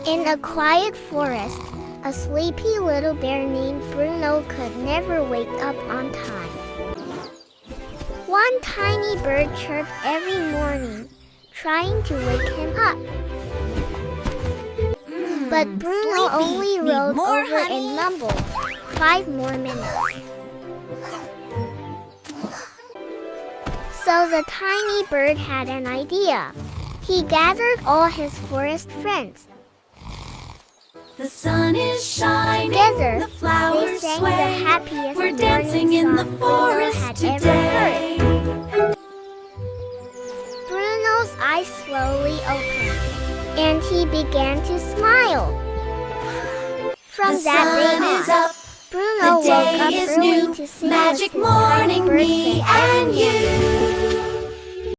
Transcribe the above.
In a quiet forest, a sleepy little bear named Bruno could never wake up on time. One tiny bird chirped every morning, trying to wake him up. But Bruno only rolled over and mumbled, 5 more minutes. So the tiny bird had an idea. He gathered all his forest friends. The sun is shining, Together, the flowers they sang sway. the happiest We're dancing morning in the song forest Bruno had today. ever heard. Bruno's eyes slowly opened, and he began to smile. From The that sun day is on, up, Bruno the woke up day is early new. to sing Magic with his tiny morning, bird me friends every and morning. you.